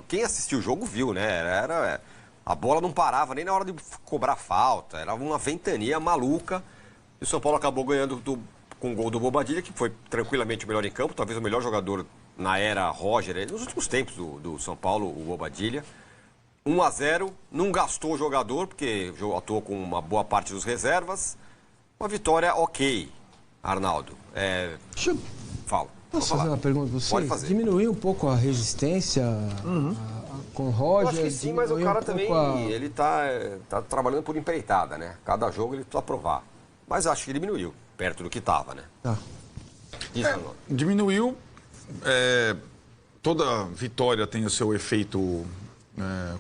quem assistiu o jogo viu, né? A bola não parava nem na hora de cobrar falta, era uma ventania maluca. E o São Paulo acabou ganhando com o gol do Bobadilla, que foi tranquilamente o melhor em campo, talvez o melhor jogador na era Roger, nos últimos tempos do São Paulo, o Bobadilla. 1-0, não gastou o jogador, porque atuou com uma boa parte dos reservas. Uma vitória ok, Arnaldo. Fala. Posso fazer uma pergunta para você? Pode fazer. Diminuiu um pouco a resistência com o Roger? Eu acho que sim, mas o cara também, ele tá trabalhando por empreitada, né? Cada jogo ele precisa provar. Mas acho que diminuiu, perto do que estava, né? Tá. Diminuiu. Toda vitória tem o seu efeito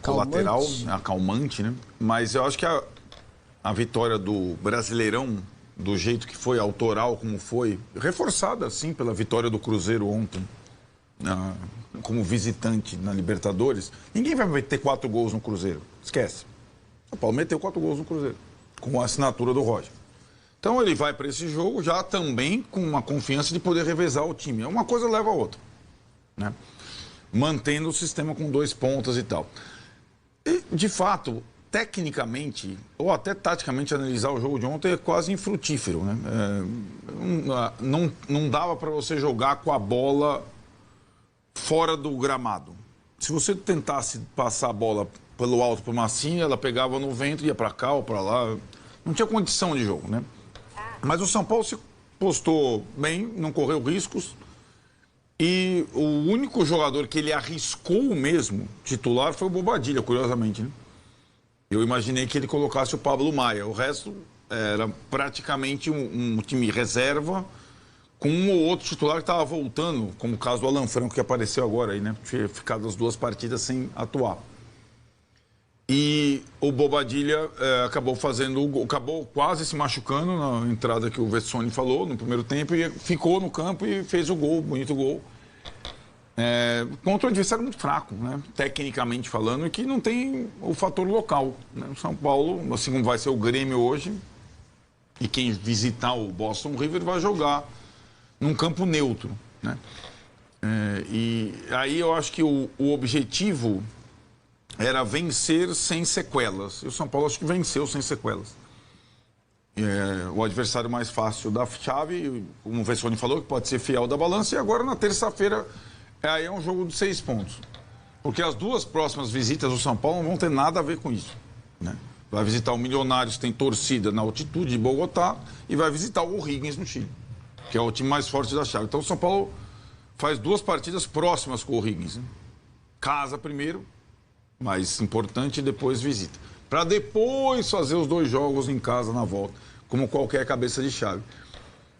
colateral, acalmante, né? Mas eu acho que a vitória do Brasileirão, do jeito que foi, autoral como foi, reforçada, sim, pela vitória do Cruzeiro ontem, como visitante na Libertadores. Ninguém vai meter 4 gols no Cruzeiro, esquece. São Paulo meteu 4 gols no Cruzeiro, com a assinatura do Roger. Então ele vai para esse jogo já também com uma confiança de poder revezar o time. Uma coisa leva a outra, né? Mantendo o sistema com 2 pontas e tal. E, de fato, tecnicamente, ou até taticamente, analisar o jogo de ontem é quase infrutífero, né? Não dava para você jogar com a bola fora do gramado. Se você tentasse passar a bola pelo alto para o Massinha, ela pegava no vento, ia para cá ou para lá. Não tinha condição de jogo, né? Mas o São Paulo se postou bem, não correu riscos. E o único jogador que ele arriscou mesmo, titular, foi o Bobadilla, curiosamente, né? Eu imaginei que ele colocasse o Pablo Maia. O resto era praticamente um time reserva, com um ou outro titular que estava voltando, como o caso do Alan Franco, que apareceu agora aí, né? Tinha ficado as 2 partidas sem atuar. E o Bobadilla acabou fazendo o gol, acabou quase se machucando na entrada que o Vessone falou no primeiro tempo, e ficou no campo e fez o gol, bonito gol. Contra um adversário muito fraco, né? Tecnicamente falando, e que não tem o fator local, né? O São Paulo, assim como vai ser o Grêmio hoje, e quem visitar o Boston River vai jogar num campo neutro, né? E aí eu acho que o objetivo era vencer sem sequelas. E o São Paulo acho que venceu sem sequelas. O adversário mais fácil da chave, como o Vessone falou, que pode ser fiel da balança, e agora na terça-feira aí é um jogo de 6 pontos. Porque as 2 próximas visitas do São Paulo não vão ter nada a ver com isso, né? Vai visitar o Milionários, que tem torcida na altitude de Bogotá, e vai visitar o O'Higgins no Chile, que é o time mais forte da chave. Então o São Paulo faz 2 partidas próximas com o O'Higgins, né? Casa primeiro, mais importante, e depois visita. Para depois fazer os 2 jogos em casa na volta, como qualquer cabeça de chave.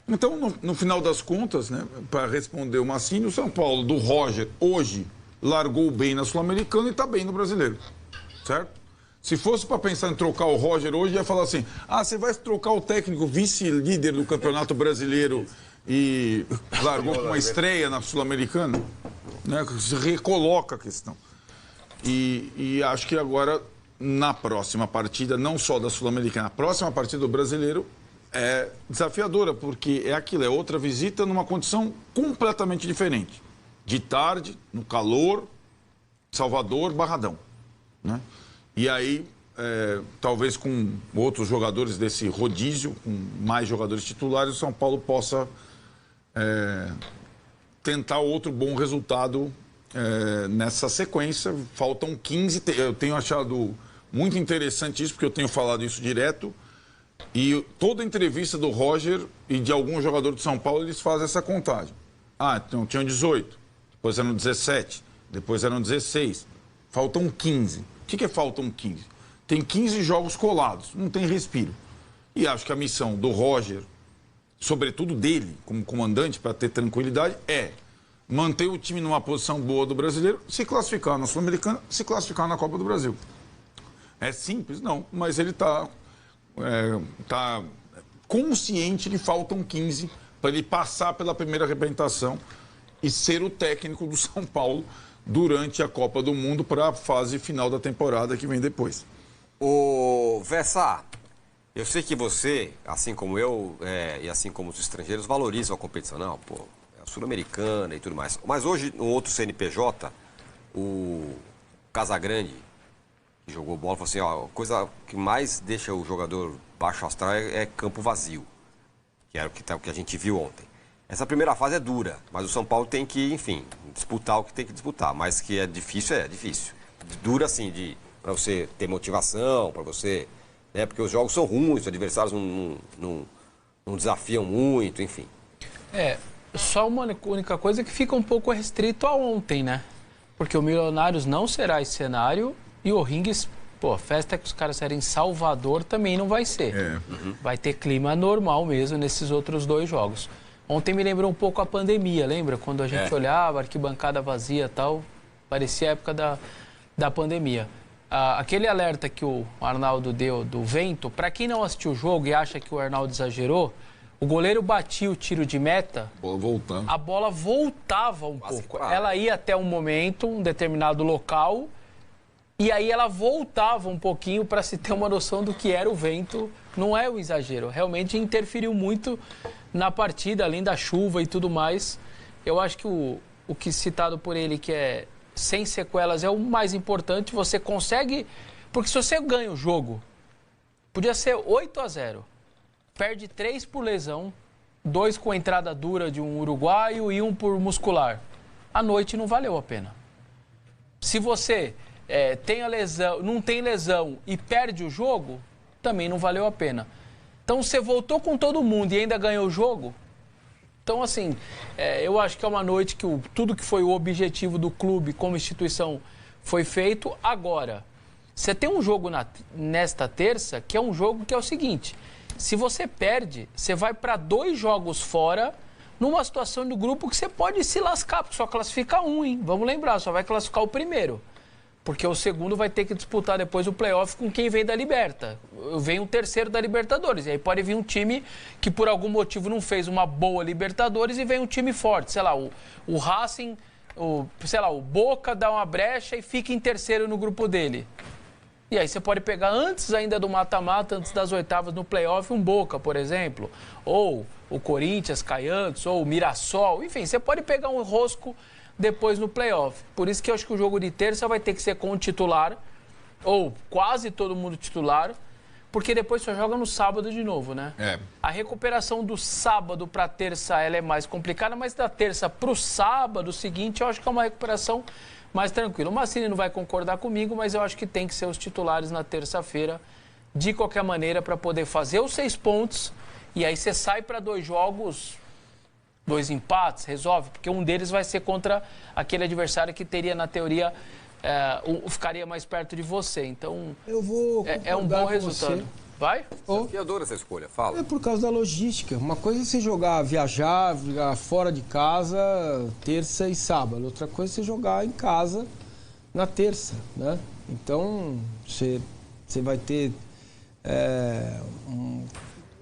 Então, no final das contas, né, para responder o Massini, o São Paulo do Roger hoje largou bem na Sul-Americana e está bem no Brasileiro, certo? Se fosse para pensar em trocar o Roger hoje, ia falar assim, você vai trocar o técnico vice-líder do Campeonato Brasileiro e largou com uma estreia na Sul-Americana, né? Se recoloca a questão. E acho que agora, na próxima partida, não só da Sul-Americana, a próxima partida do Brasileiro é desafiadora, porque é aquilo, é outra visita numa condição completamente diferente. De tarde, no calor, Salvador, Barradão, né? E aí, talvez com outros jogadores desse rodízio, com mais jogadores titulares, o São Paulo possa tentar outro bom resultado nessa sequência. Faltam 15, eu tenho achado muito interessante isso, porque eu tenho falado isso direto, e toda entrevista do Roger e de algum jogador do São Paulo, eles fazem essa contagem. Então tinham 18, depois eram 17, depois eram 16, faltam 15. O que faltam 15? Tem 15 jogos colados, não tem respiro. E acho que a missão do Roger, sobretudo dele, como comandante, para ter tranquilidade, é manter o time numa posição boa do Brasileiro, se classificar na Sul-Americana, se classificar na Copa do Brasil. É simples? Não, mas ele está consciente que faltam 15 para ele passar pela primeira arrebentação e ser o técnico do São Paulo durante a Copa do Mundo para a fase final da temporada que vem depois. Ô, Vessa, eu sei que você, assim como eu, e assim como os estrangeiros, valorizam a competição. Não, pô, é a Sul-Americana e tudo mais. Mas hoje, no outro CNPJ, o Casagrande, que jogou bola, falou assim, ó, a coisa que mais deixa o jogador baixo astral é campo vazio, que era o que a gente viu ontem. Essa primeira fase é dura, mas o São Paulo tem que, enfim, disputar o que tem que disputar, mas que é difícil, é difícil. Dura, assim, para você ter motivação, para você... Né, porque os jogos são ruins, os adversários não desafiam muito, enfim. Só uma única coisa que fica um pouco restrito a ontem, né? Porque o Milionários não será esse cenário e o Ringues, a festa que os caras eram em Salvador também não vai ser. Vai ter clima normal mesmo nesses outros 2 jogos. Ontem me lembrou um pouco a pandemia, lembra? Quando a gente olhava, arquibancada vazia e tal, parecia a época da pandemia. Aquele alerta que o Arnaldo deu do vento, para quem não assistiu o jogo e acha que o Arnaldo exagerou, o goleiro batia o tiro de meta, a bola voltava um pouco. Ela ia até um determinado local, e aí ela voltava um pouquinho para se ter uma noção do que era o vento. Não é um exagero, realmente interferiu muito na partida, além da chuva e tudo mais. Eu acho que o que citado por ele, que é sem sequelas, é o mais importante. Você consegue... Porque se você ganha o jogo, podia ser 8-0. Perde 3 por lesão, 2 com entrada dura de um uruguaio e 1 por muscular. A noite não valeu a pena. Se você tem a lesão, não tem lesão e perde o jogo, também não valeu a pena. Então, você voltou com todo mundo e ainda ganhou o jogo. Então, assim, eu acho que é uma noite que tudo que foi o objetivo do clube como instituição foi feito. Agora, você tem um jogo nesta terça, que é um jogo que é o seguinte: se você perde, você vai para 2 jogos fora, numa situação do grupo que você pode se lascar, porque só classifica um, hein? Vamos lembrar, só vai classificar o primeiro. Porque o segundo vai ter que disputar depois o playoff com quem vem da Liberta. Vem o terceiro da Libertadores. E aí pode vir um time que por algum motivo não fez uma boa Libertadores e vem um time forte. Sei lá, o Racing, o Boca dá uma brecha e fica em terceiro no grupo dele. E aí você pode pegar antes ainda do mata-mata, antes das oitavas no playoff, um Boca, por exemplo. Ou o Corinthians cai antes, ou o Mirassol. Enfim, você pode pegar um rosco depois no playoff. Por isso que eu acho que o jogo de terça vai ter que ser com o titular, ou quase todo mundo titular, porque depois só joga no sábado de novo, né? A recuperação do sábado para terça ela é mais complicada, mas da terça para o sábado seguinte eu acho que é uma recuperação mais tranquila. O Massini não vai concordar comigo, mas eu acho que tem que ser os titulares na terça-feira, de qualquer maneira, para poder fazer os 6 pontos, e aí você sai para 2 jogos... 2 empates, resolve, porque um deles vai ser contra aquele adversário que teria, na teoria, ficaria mais perto de você. Então, eu vou é um bom resultado. Você. Vai? Eu adoro essa escolha, fala. É por causa da logística. Uma coisa é você jogar fora de casa terça e sábado. Outra coisa é você jogar em casa na terça, né? Então, você vai ter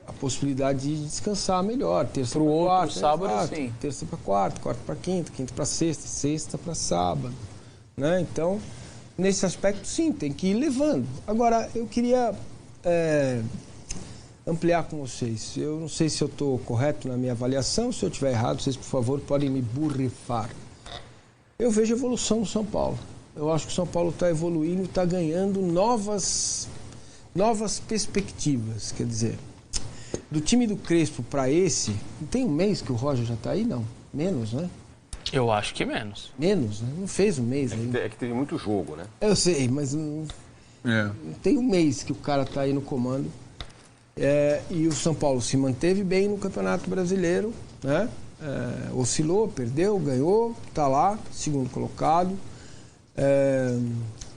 a possibilidade de descansar melhor. Terça para quarta, sábado, sim. Terça para quarta, quarta para quinta, quinta para sexta, sexta para sábado, né? Então, nesse aspecto, sim, tem que ir levando. Agora, eu queria ampliar com vocês. Eu não sei se eu estou correto na minha avaliação. Se eu estiver errado, vocês, por favor, podem me borrifar. Eu vejo evolução no São Paulo. Eu acho que o São Paulo está evoluindo, está ganhando novas perspectivas. Quer dizer, do time do Crespo para esse, não tem um mês que o Roger já está aí? Não. Menos, né? Eu acho que menos. Menos, né? Não fez um mês ainda. É que teve muito jogo, né? Eu sei, mas não tem um mês que o cara está aí no comando. E o São Paulo se manteve bem no Campeonato Brasileiro, né? Oscilou, perdeu, ganhou, está lá, segundo colocado.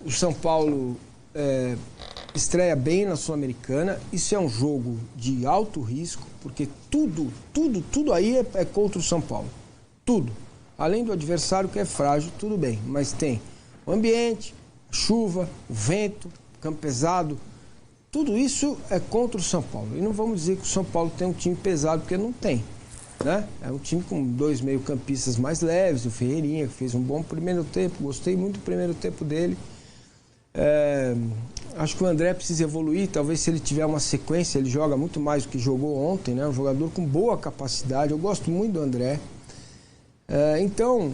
O São Paulo estreia bem na Sul-Americana. Isso é um jogo de alto risco, porque tudo aí é contra o São Paulo. Tudo. Além do adversário que é frágil, tudo bem. Mas tem o ambiente, a chuva, o vento, o campo pesado. Tudo isso é contra o São Paulo. E não vamos dizer que o São Paulo tem um time pesado, porque não tem, né? É um time com 2 meio-campistas mais leves, o Ferreirinha, que fez um bom primeiro tempo. Gostei muito do primeiro tempo dele. Acho que o André precisa evoluir. Talvez, se ele tiver uma sequência, ele joga muito mais do que jogou ontem, né? Um jogador com boa capacidade. Eu gosto muito do André. Então,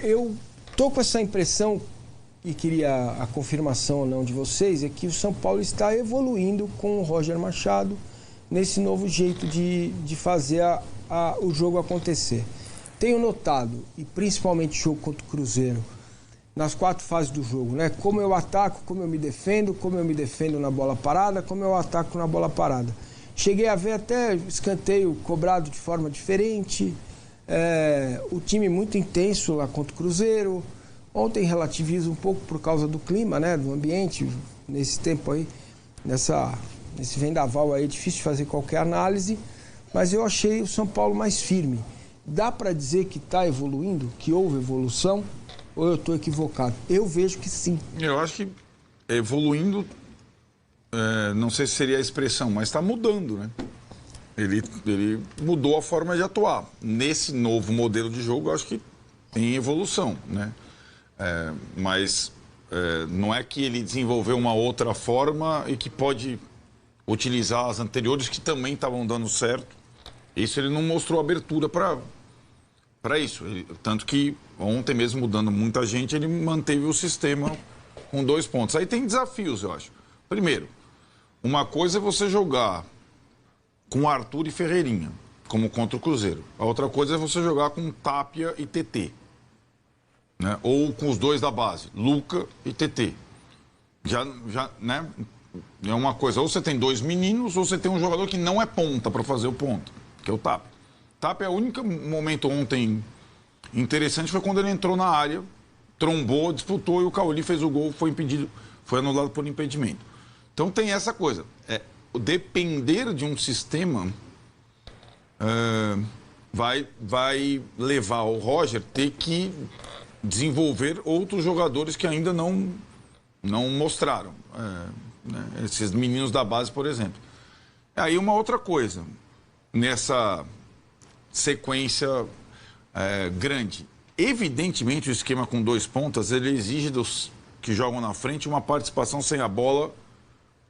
eu tô com essa impressão e queria a confirmação ou não de vocês, é que o São Paulo está evoluindo com o Roger Machado nesse novo jeito de fazer o jogo acontecer. Tenho notado, e principalmente jogo contra o Cruzeiro, nas 4 fases do jogo, né? Como eu ataco, como eu me defendo na bola parada, como eu ataco na bola parada. Cheguei a ver até escanteio cobrado de forma diferente, o time muito intenso lá contra o Cruzeiro. Ontem relativizo um pouco por causa do clima, né? Do ambiente, nesse tempo aí, nesse vendaval aí, é difícil de fazer qualquer análise, mas eu achei o São Paulo mais firme. Dá para dizer que está evoluindo, que houve evolução, ou eu estou equivocado? Eu vejo que sim. Eu acho que evoluindo, não sei se seria a expressão, mas está mudando, né? Ele mudou a forma de atuar. Nesse novo modelo de jogo, eu acho que tem evolução, né? Mas não é que ele desenvolveu uma outra forma e que pode utilizar as anteriores que também estavam dando certo. Isso ele não mostrou abertura para isso. Tanto que ontem mesmo, mudando muita gente, ele manteve o sistema com 2 pontos. Aí tem desafios, eu acho. Primeiro, uma coisa é você jogar com Arthur e Ferreirinha, como contra o Cruzeiro. A outra coisa é você jogar com Tapia e TT. Né? Ou com os 2 da base, Luca e TT. Já, né? É uma coisa, ou você tem 2 meninos, ou você tem um jogador que não é ponta para fazer o ponto, que é o Tapia. Tapia, o único momento ontem interessante foi quando ele entrou na área, trombou, disputou e o Cauli fez o gol, foi impedido, foi anulado por impedimento. Então tem essa coisa, depender de um sistema vai levar o Roger ter que desenvolver outros jogadores que ainda não mostraram. Né? Esses meninos da base, por exemplo. Aí uma outra coisa, nessa sequência grande. Evidentemente, o esquema com 2 pontas, ele exige dos que jogam na frente uma participação sem a bola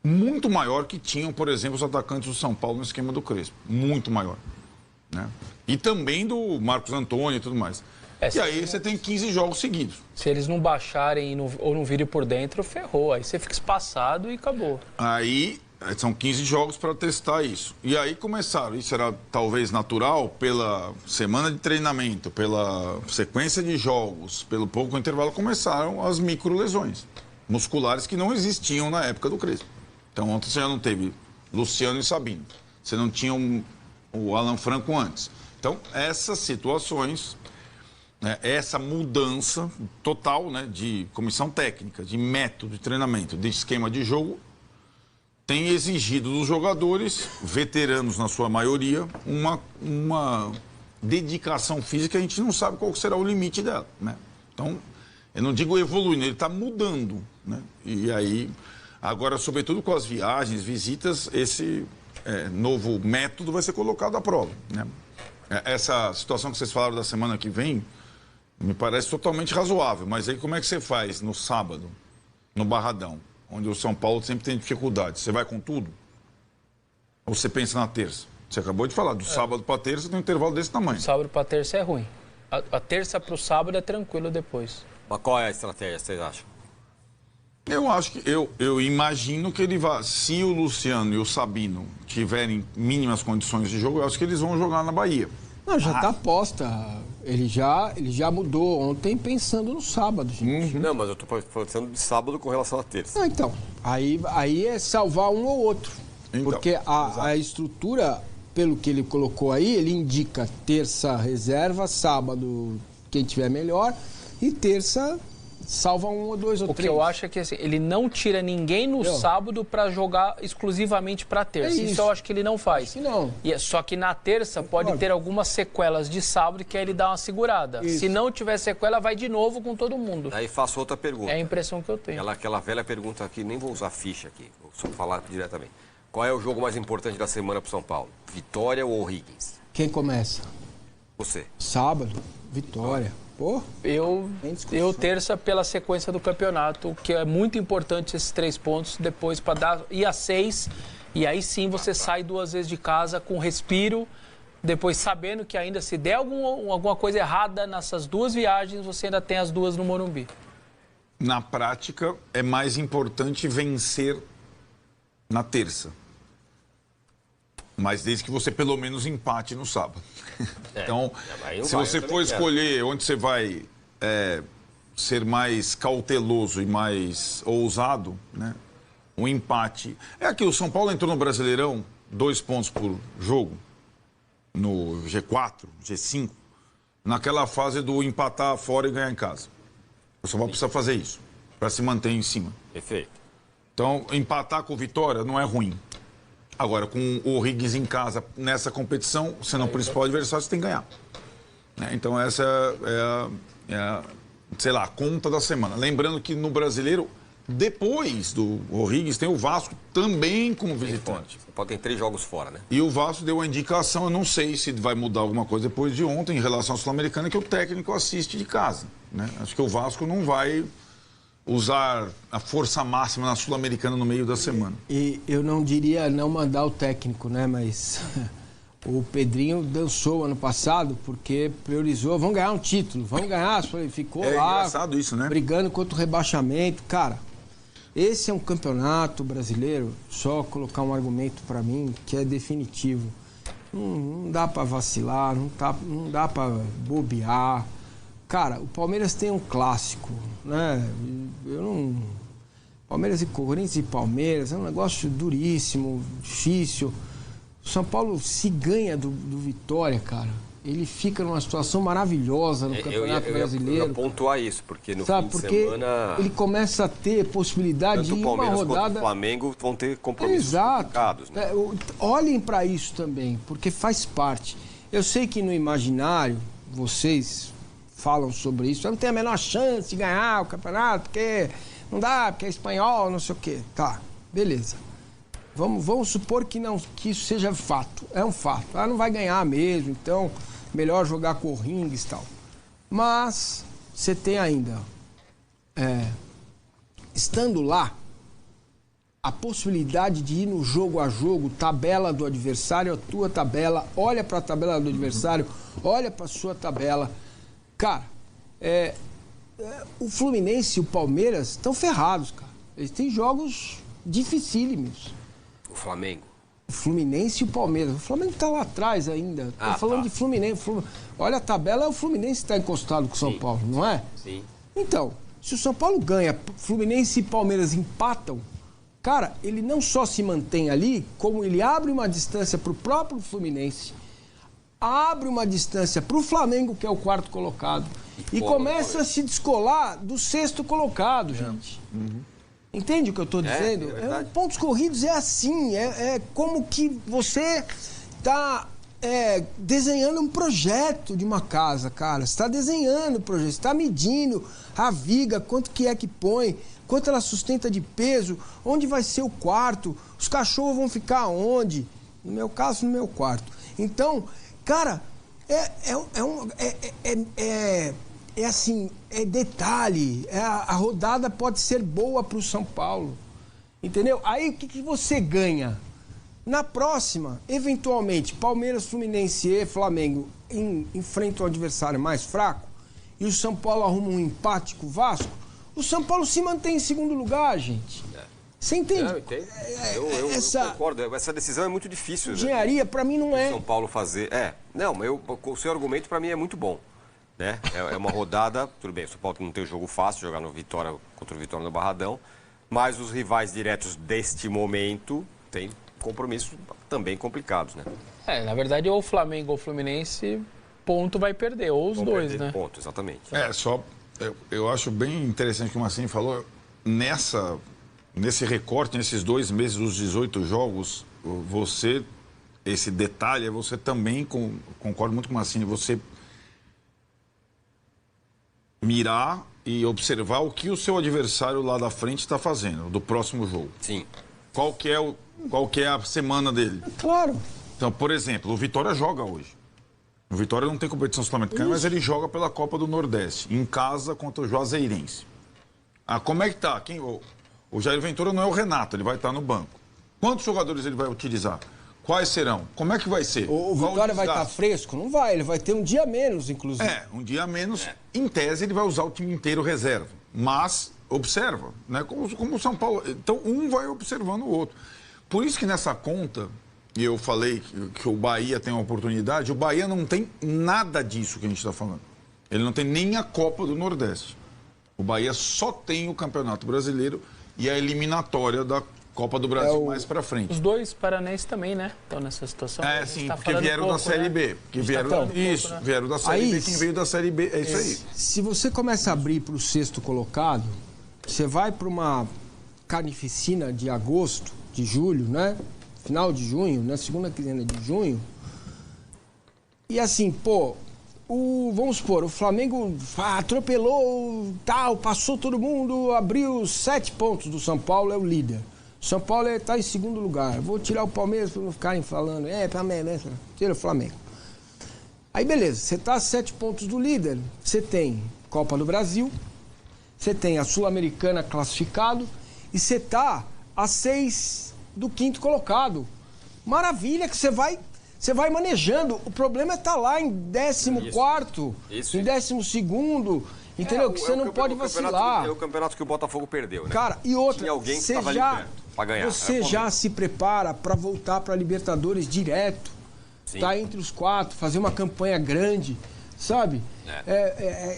muito maior que tinham, por exemplo, os atacantes do São Paulo no esquema do Crespo. Muito maior. Né? E também do Marcos Antônio e tudo mais. E aí você tem 15 jogos seguidos. Se eles não baixarem ou não virem por dentro, ferrou. Aí você fica espaçado e acabou. Aí são 15 jogos para testar isso. E aí começaram, isso era talvez natural, pela semana de treinamento, pela sequência de jogos, pelo pouco intervalo, começaram as microlesões musculares que não existiam na época do Crespo. Então ontem você já não teve Luciano e Sabino. Você não tinha o Alan Franco antes. Então essas situações... essa mudança total, né, de comissão técnica, de método de treinamento, de esquema de jogo, tem exigido dos jogadores, veteranos na sua maioria, uma dedicação física. A gente não sabe qual será o limite dela. Né? Então, eu não digo evoluindo, ele está mudando. Né? E aí, agora, sobretudo com as viagens, visitas, esse novo método vai ser colocado à prova. Né? Essa situação que vocês falaram da semana que vem, me parece totalmente razoável, mas aí como é que você faz no sábado, no Barradão, onde o São Paulo sempre tem dificuldade? Você vai com tudo? Ou você pensa na terça? Você acabou de falar, do sábado para terça tem um intervalo desse tamanho. Do sábado para terça é ruim. A terça para o sábado é tranquilo depois. Mas qual é a estratégia, vocês acham? Eu acho que, eu imagino que ele vai, se o Luciano e o Sabino tiverem mínimas condições de jogo, eu acho que eles vão jogar na Bahia. Não, já está posta. Ele já mudou ontem pensando no sábado, gente. Não, mas eu estou pensando de sábado com relação à terça. Não, então, aí é salvar um ou outro. Então, porque a estrutura, pelo que ele colocou aí, ele indica terça reserva, sábado quem tiver melhor e terça salva um ou dois ou três. O que eu acho é que assim, ele não tira ninguém no sábado para jogar exclusivamente para terça. Isso eu acho que ele não faz. Acho que não. Só que na terça pode ter algumas sequelas de sábado que aí ele dá uma segurada. Isso. Se não tiver sequela, vai de novo com todo mundo. Aí faço outra pergunta. É a impressão que eu tenho. Aquela velha pergunta aqui, nem vou usar ficha aqui, vou só falar diretamente. Qual é o jogo mais importante da semana para o São Paulo? Vitória ou O'Higgins? Quem começa? Você. Sábado, Vitória. Pô, Eu terça pela sequência do campeonato, que é muito importante esses 3 pontos, depois para ir a 6, e aí sim você sai 2 vezes de casa com respiro, depois sabendo que ainda se der alguma coisa errada nessas 2 viagens, você ainda tem as 2 no Morumbi. Na prática, é mais importante vencer na terça. Mas desde que você pelo menos empate no sábado. Então, se você for escolher onde você vai ser mais cauteloso e mais ousado, né? Um empate. É que o São Paulo entrou no Brasileirão 2 pontos por jogo, no G4, G5, naquela fase do empatar fora e ganhar em casa. O São Paulo precisa fazer isso, para se manter em cima. Perfeito. Então, empatar com o Vitória não é ruim. Agora, com o O'Higgins em casa, nessa competição, sendo o principal adversário, você tem que ganhar. Então, essa é a conta da semana. Lembrando que no Brasileiro, depois do O'Higgins, tem o Vasco também como visitante. Pode ter 3 jogos fora, né? E o Vasco deu a indicação, eu não sei se vai mudar alguma coisa depois de ontem, em relação à Sul-Americana, que o técnico assiste de casa, né? Acho que o Vasco não vai usar a força máxima na Sul-Americana no meio da semana. E eu não diria não mandar o técnico, né? Mas o Pedrinho dançou ano passado porque priorizou, vamos ganhar um título, vamos ganhar, ficou lá engraçado isso, né? Brigando contra o rebaixamento. Cara, esse é um campeonato brasileiro, só colocar um argumento para mim que é definitivo. Não dá para vacilar, não dá para bobear. Cara, o Palmeiras tem um clássico, né? Palmeiras e Corinthians e Palmeiras é um negócio duríssimo, difícil. O São Paulo se ganha do Vitória, cara. Ele fica numa situação maravilhosa no Campeonato Brasileiro. Eu ia pontuar isso, porque no fim de semana... ele começa a ter possibilidade de ir uma rodada... Tanto o Palmeiras quanto o Flamengo vão ter compromissos complicados, né? Olhem para isso também, porque faz parte. Eu sei que no imaginário, vocês falam sobre isso, eu não tenho a menor chance de ganhar o campeonato, porque não dá, porque é espanhol, não sei o quê. Tá, beleza. Vamos supor que isso seja fato. É um fato. Não vai ganhar mesmo, então melhor jogar com o O'Higgins e tal. Mas você tem ainda, estando lá, a possibilidade de ir no jogo a jogo, tabela do adversário, a tua tabela, olha para a tabela do adversário, olha para a sua tabela. Cara, o Fluminense e o Palmeiras estão ferrados, cara. Eles têm jogos dificílimos. O Flamengo. O Fluminense e o Palmeiras. O Flamengo está lá atrás ainda. Estou falando de Fluminense. Olha a tabela, o Fluminense está encostado com o São Paulo, não é? Sim. Então, se o São Paulo ganha, Fluminense e Palmeiras empatam, cara, ele não só se mantém ali, como ele abre uma distância para o próprio Fluminense, abre uma distância para o Flamengo, que é o 4º colocado, e começa a se descolar do 6º colocado, gente. Entende o que eu estou dizendo? Pontos corridos é assim, é como que você está desenhando um projeto de uma casa, cara. Você está desenhando o projeto, você está medindo a viga, quanto que é que põe, quanto ela sustenta de peso, onde vai ser o quarto, os cachorros vão ficar onde? No meu caso, no meu quarto. Então, cara, assim, é detalhe, a rodada pode ser boa para o São Paulo, entendeu? Aí o que você ganha? Na próxima, eventualmente, Palmeiras, Fluminense e Flamengo enfrentam o adversário mais fraco e o São Paulo arruma um empate com o Vasco, o São Paulo se mantém em 2º lugar, gente. Você entende? Não, eu entendo. Eu concordo. Essa decisão é muito difícil. Engenharia, para mim, não é. São Paulo fazer... o seu argumento, para mim, é muito bom. Né? É uma rodada... Tudo bem, o São Paulo não tem um jogo fácil, jogar no Vitória contra o Vitória no Barradão, mas os rivais diretos deste momento têm compromissos também complicados, né? Na verdade, ou o Flamengo ou o Fluminense, ponto vai perder, ou os dois, né? Ponto, exatamente. Eu acho bem interessante o que o Marcinho falou. Nesse recorte, nesses 2 meses dos 18 jogos, esse detalhe, você também, concordo muito com o Marcinho, você mirar e observar o que o seu adversário lá da frente está fazendo, do próximo jogo. Sim. Qual que é a semana dele? Claro. Então, por exemplo, o Vitória joga hoje. O Vitória não tem competição sul-americana, mas ele joga pela Copa do Nordeste, em casa contra o Juazeirense. Como é que tá? O Jair Ventura não é o Renato, ele vai estar no banco. Quantos jogadores ele vai utilizar? Quais serão? Como é que vai ser? O Vitória vai estar fresco? Não vai, ele vai ter um dia menos, inclusive. Um dia menos. Em tese, ele vai usar o time inteiro reserva. Mas observa, né? Como o São Paulo. Então, um vai observando o outro. Por isso que nessa conta, e eu falei que o Bahia tem uma oportunidade, o Bahia não tem nada disso que a gente está falando. Ele não tem nem a Copa do Nordeste. O Bahia só tem o Campeonato Brasileiro e a eliminatória da Copa do Brasil mais pra frente. Os dois paranaenses também, né? Estão nessa situação. Sim, porque vieram da Série B. Que vieram vieram da Série B. Quem veio da Série B, é isso aí. Se você começa a abrir para o sexto colocado, você vai para uma carnificina de agosto, de julho, né? Final de junho, na segunda quinzena de junho. E assim, pô, vamos supor, o Flamengo atropelou, tal, passou todo mundo, abriu 7 pontos do São Paulo, é o líder. São Paulo está em segundo lugar. Vou tirar o Palmeiras para não ficarem falando. Palmeiras, tira o Flamengo. Aí, beleza. Você está a 7 pontos do líder. Você tem Copa do Brasil. Você tem a Sul-Americana classificado. E você está a 6 do 5º colocado. Maravilha que você vai manejando. O problema é estar lá em 14º, em 12º. Entendeu? Que você não pode vacilar. É o campeonato que o Botafogo perdeu, né? Cara, e outra, tinha alguém que estava ali perto pra ganhar. Você já se prepara para voltar para Libertadores direto. Sim. Tá entre os 4, fazer uma campanha grande, sabe?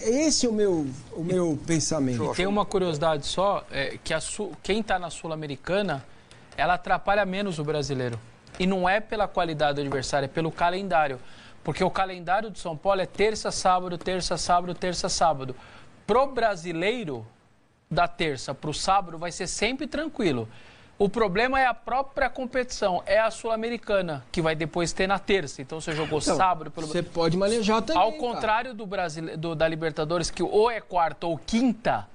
Esse é o meu pensamento. E tem uma curiosidade só, que quem tá na Sul-Americana, ela atrapalha menos o brasileiro. E não é pela qualidade do adversário, é pelo calendário. Porque o calendário do São Paulo é terça, sábado, terça, sábado, terça, sábado. Pro brasileiro, da terça pro sábado, vai ser sempre tranquilo. O problema é a própria competição, é a Sul-Americana, que vai depois ter na terça. Então você jogou sábado pelo... Você pode manejar também. Ao contrário da Libertadores, que ou é quarta ou quinta,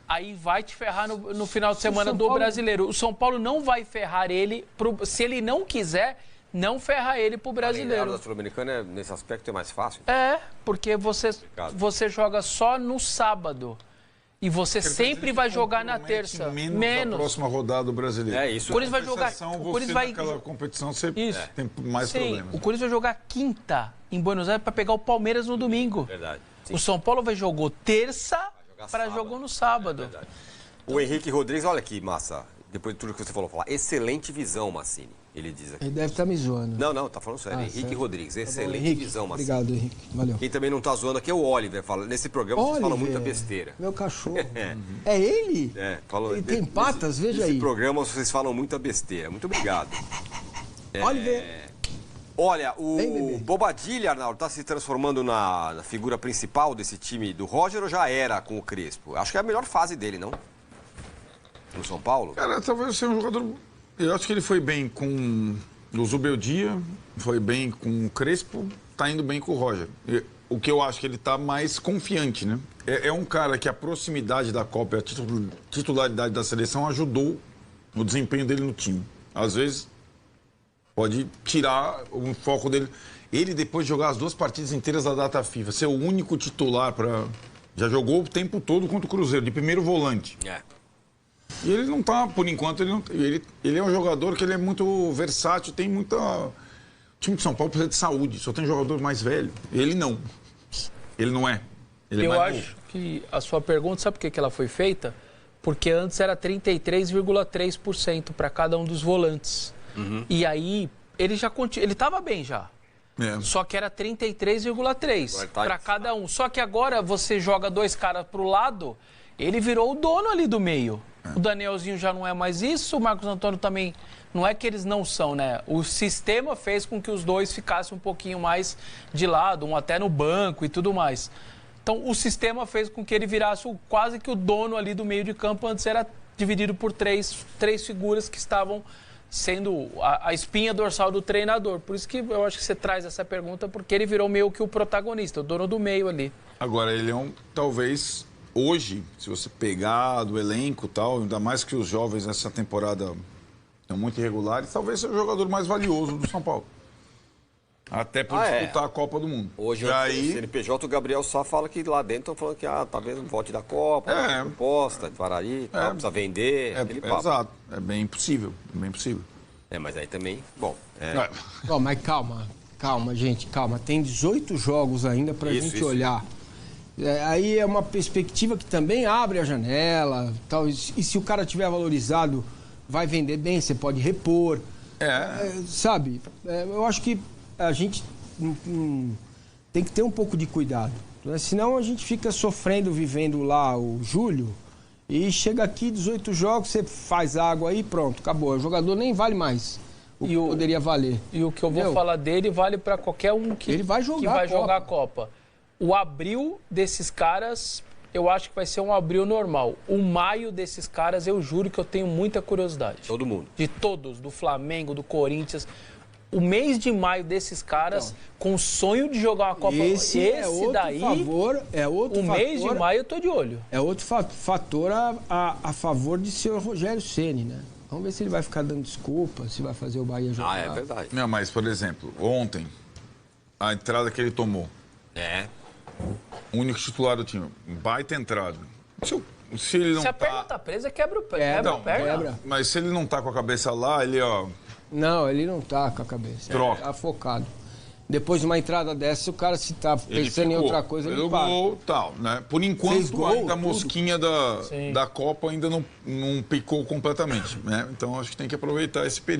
aí vai te ferrar no final de semana do brasileiro. O São Paulo não vai ferrar ele, se ele não quiser... Não ferra ele pro brasileiro. A Sul-Americana, nesse aspecto, é mais fácil? Porque você joga só no sábado. E você sempre vai jogar na terça. Menos. Na próxima rodada do brasileiro. É isso. O Corinthians vai jogar... O Corinthians vai... naquela competição você tem mais problemas. O Corinthians vai jogar quinta em Buenos Aires para pegar o Palmeiras no domingo. Verdade. Sim. O São Paulo jogou terça para jogar no sábado. O Henrique Rodrigues, olha aqui, Massa. Depois de tudo que você falou, excelente visão, Massini. Ele diz aqui. Ele deve estar me zoando. Não, tá falando sério. Henrique sério? Rodrigues, excelente Henrique, visão, Massini. Obrigado, Henrique. Valeu. Quem também não tá zoando aqui é o Oliver. Nesse programa vocês falam muita besteira. Meu cachorro. É ele? Ele tem patas, veja aí. Nesse programa vocês falam muita besteira. Muito obrigado. Oliver. Olha, o Bobadilha, Arnaldo, tá se transformando na figura principal desse time do Roger ou já era com o Crespo? Acho que é a melhor fase dele, não? No São Paulo? Cara, talvez seja um jogador... Eu acho que ele foi bem com o Zubeldia, foi bem com o Crespo, tá indo bem com o Roger. O que eu acho que ele tá mais confiante, né? É um cara que a proximidade da Copa e a titularidade da seleção ajudou no desempenho dele no time. Às vezes, pode tirar o foco dele. Ele, depois de jogar as 2 partidas inteiras da data FIFA, ser o único titular para... Já jogou o tempo todo contra o Cruzeiro, de primeiro volante. E ele não tá, por enquanto, ele é um jogador que ele é muito versátil, tem muita... O time de São Paulo precisa de saúde, só tem jogador mais velho. Ele não. Ele não é. Ele é mais acho que a sua pergunta, sabe por que ela foi feita? Porque antes era 33,3% para cada um dos volantes. E aí, ele estava bem já. Só que era 33,3% para cada um. Só que agora você joga 2 caras pro lado, ele virou o dono ali do meio. O Danielzinho já não é mais isso, o Marcos Antônio também. Não é que eles não são, né? O sistema fez com que os dois ficassem um pouquinho mais de lado, um até no banco e tudo mais. Então, o sistema fez com que ele virasse quase que o dono ali do meio de campo. Antes era dividido por três figuras que estavam sendo a espinha dorsal do treinador. Por isso que eu acho que você traz essa pergunta, porque ele virou meio que o protagonista, o dono do meio ali. Agora, ele é talvez... Hoje, se você pegar do elenco e tal, ainda mais que os jovens nessa temporada são muito irregulares, talvez seja o jogador mais valioso do São Paulo. Até por disputar a Copa do Mundo. Hoje, o CNPJ, o Gabriel Sá fala que lá dentro estão falando que talvez não volte da Copa, proposta, Parari, precisa vender. Exato, é bem possível, mas aí também, bom... Mas calma, gente, calma. Tem 18 jogos ainda pra gente olhar. Aí é uma perspectiva que também abre a janela. Tal, e se o cara tiver valorizado, vai vender bem, você pode repor. Sabe? Eu acho que a gente tem que ter um pouco de cuidado. Né? Senão a gente fica sofrendo, vivendo lá o julho, e chega aqui, 18 jogos, você faz água aí, pronto, acabou. O jogador nem vale mais o que poderia valer. E o que eu vou falar dele vale para qualquer um que ele vai jogar a Copa. O abril desses caras, eu acho que vai ser um abril normal. O maio desses caras, eu juro que eu tenho muita curiosidade. Todo mundo. De todos, do Flamengo, do Corinthians. O mês de maio desses caras, com o sonho de jogar uma Copa... Esse é outro daí, favor, é outro fator... mês de maio eu tô de olho. É outro fator a favor de seu Rogério Ceni, né? Vamos ver se ele vai ficar dando desculpa, se vai fazer o Bahia jogar. É verdade. Não, mas, por exemplo, ontem, a entrada que ele tomou. O único titular do time. Baita entrada. Se ele não a perna tá presa, quebra o pé. Quebra. Mas se ele não tá com a cabeça lá, ele, ó... Não, ele não tá com a cabeça. Troca. Tá focado. Depois de uma entrada dessa, o cara se tá pensando em outra coisa, ele para. Gol, tal, né? Por enquanto, ainda a mosquinha da Copa ainda não picou completamente, né? Então, acho que tem que aproveitar esse período.